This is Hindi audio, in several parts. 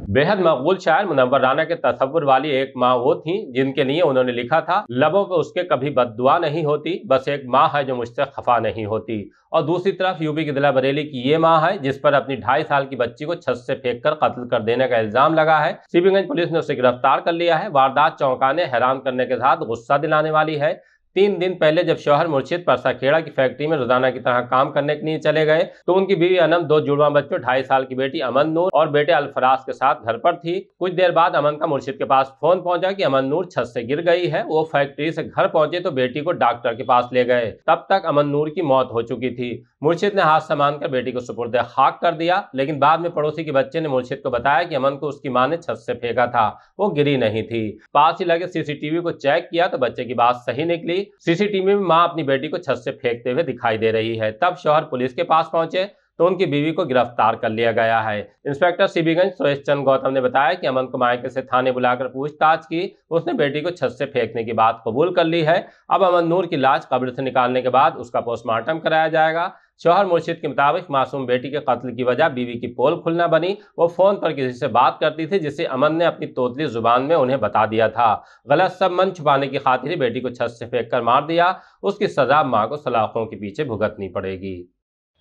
बेहद मकबूल शायर मुनव्वर राना के तसव्वुर वाली एक माँ वो थी जिनके लिए उन्होंने लिखा था, लबों पे उसके कभी बद्दुआ नहीं होती, बस एक माँ है जो मुझसे खफा नहीं होती। और दूसरी तरफ यूपी की जिला बरेली की ये माँ है जिस पर अपनी 2.5 साल की बच्ची को छत से फेंककर कत्ल कर देने का इल्जाम लगा है। सीबीगंज पुलिस ने उसे गिरफ्तार कर लिया है। वारदात चौंकाने, हैरान करने के साथ गुस्सा दिलाने वाली है। 3 दिन पहले जब शौहर मुर्शिद परसाखेड़ा की फैक्ट्री में रोजाना की तरह काम करने के लिए चले गए तो उनकी बीवी अनम, 2 जुड़वा बच्चों, 2.5 साल की बेटी अमन नूर और बेटे अल्फराज के साथ घर पर थी। कुछ देर बाद अमन का मुर्शिद के पास फोन पहुंचा कि अमन नूर छत से गिर गई है। वो फैक्ट्री से घर पहुंचे तो बेटी को डॉक्टर के पास ले गए। तब तक अमन नूर की मौत हो चुकी थी। मुर्शिद ने हाथ संभाल कर बेटी को सुपुर्द खाक कर दिया, लेकिन बाद में पड़ोसी के बच्चे ने मुर्शिद को बताया कि अमन को उसकी मां ने छत से फेंका था, वो गिरी नहीं थी। पास ही लगे सीसीटीवी को चेक किया तो बच्चे की बात सही निकली। सीसीटीवी में मां अपनी बेटी को छत से फेंकते हुए दिखाई दे रही है। तब शौहर पुलिस के पास पहुंचे तो उनकी बीवी को गिरफ्तार कर लिया गया है। इंस्पेक्टर सीबीगंज सुरेश चंद्र गौतम ने बताया कि अमन को मायके से थाने बुलाकर पूछताछ की। उसने बेटी को छत से फेंकने की बात कबूल कर ली है। अब अमन नूर की लाश कब्र से निकालने के बाद उसका पोस्टमार्टम कराया जाएगा। शौहर मुर्शिद के मुताबिक मासूम बेटी के कत्ल की वजह बीवी की पोल खुलना बनी। वो फोन पर किसी से बात करती थी जिसे अमन ने अपनी तोतली जुबान में उन्हें बता दिया था। गलत संबंध छुपाने की खातिर बेटी को छत से फेंक कर मार दिया। उसकी सजा मां को सलाखों के पीछे भुगतनी पड़ेगी।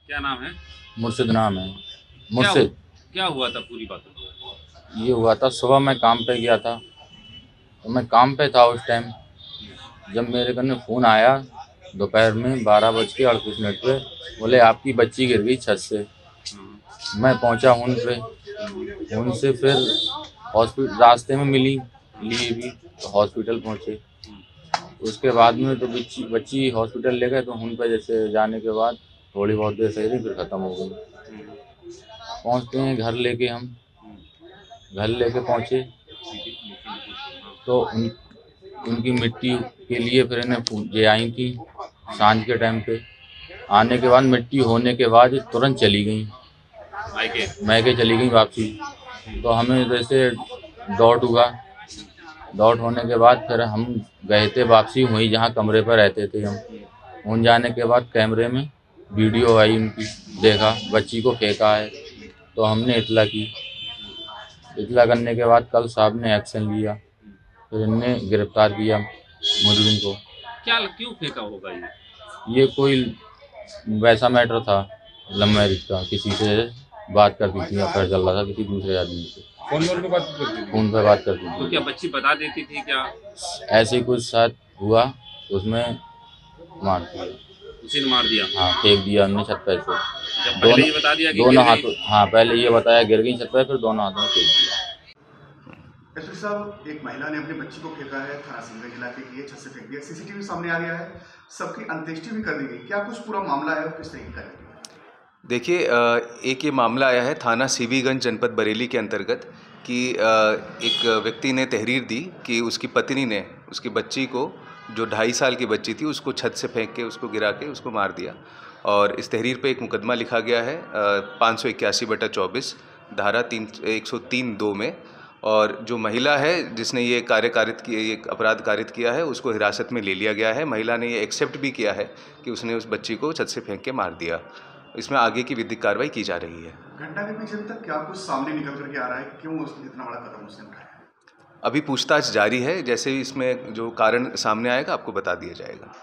क्या नाम है? मुर्शिद नाम है। मुर्शिद। क्या हुआ था पूरी बात? ये हुआ था, सुबह मैं काम पे गया था तो मैं काम पे था उस टाइम, जब मेरे कने फ़ोन आया दोपहर में 12:38 पे, बोले आपकी बच्ची गिर गई छत से। मैं पहुंचा उन पे, उनसे फिर हॉस्पिटल रास्ते में मिली लिए भी तो हॉस्पिटल पहुंचे। उसके बाद में तो बच्ची हॉस्पिटल ले गए तो उन पे जैसे जाने के बाद थोड़ी बहुत देर सही रही, फिर ख़त्म हो गई। पहुंचते हैं घर लेके, हम घर लेके पहुंचे तो उनकी मिट्टी के लिए फिर इन्हें ये आई थी सांझ के टाइम पे। आने के बाद मिट्टी होने के बाद तुरंत चली गई, मैके चली गई वापसी। तो हमें जैसे डॉट हुआ, डॉट होने के बाद फिर हम गए थे वापसी वहीं जहाँ कमरे पर रहते थे हम। उन जाने के बाद कैमरे में वीडियो आई उनकी, देखा बच्ची को फेंका है तो हमने इतला की। इतला करने के बाद कल साहब ने एक्शन लिया, फिर इनने गिरफ्तार किया मुजरिम को। क्या क्यों फेंका होगा ये कोई वैसा मैटर था, लव मैरिज का, किसी से बात करती थी, अफेयर चल रहा था किसी दूसरे आदमी से। फोन पे बात करती थी? फोन पे बात करती थी। तो क्या बच्ची बता देती थी क्या? ऐसे कुछ साथ हुआ, उसमें मार दिया, उसी ने मार दिया? हाँ, फेंक दिया हमने छत पे से। पहले ये बता दिया कि दोनों हाथों, हाँ पहले ये बताया गिर गई छत पे, फिर दोनों हाथों में फेंक दिया। एसपी साहब, एक महिला ने अपनी बच्ची को फेंका है, थाना सीबीगंज इलाके की है, छत से फेंक दिया, सीसीटीवी सामने आ गया है, सबकी अंत्येष्टि भी कर दी गई। क्या कुछ पूरा मामला है और किस तरीके का है? देखिए, एक ये मामला आया है थाना सीबीगंज जनपद बरेली के अंतर्गत कि एक व्यक्ति ने तहरीर दी कि उसकी पत्नी ने उसकी बच्ची को, जो 2.5 साल की बच्ची थी, उसको छत से फेंक के, उसको गिरा के उसको मार दिया। और इस तहरीर पे एक मुकदमा लिखा गया है 581/24 धारा 103(2) में। और जो महिला है जिसने ये ये अपराध कारित किया है, उसको हिरासत में ले लिया गया है। महिला ने ये एक्सेप्ट भी किया है कि उसने उस बच्ची को छत से फेंक के मार दिया। इसमें आगे की विधिक कार्रवाई की जा रही है। घटना के पीछे तक क्या कुछ सामने निकल करके आ रहा है, क्यों उसने इतना बड़ा कदम उसने उठाया? अभी पूछताछ जारी है, जैसे ही इसमें जो कारण सामने आएगा आपको बता दिया जाएगा।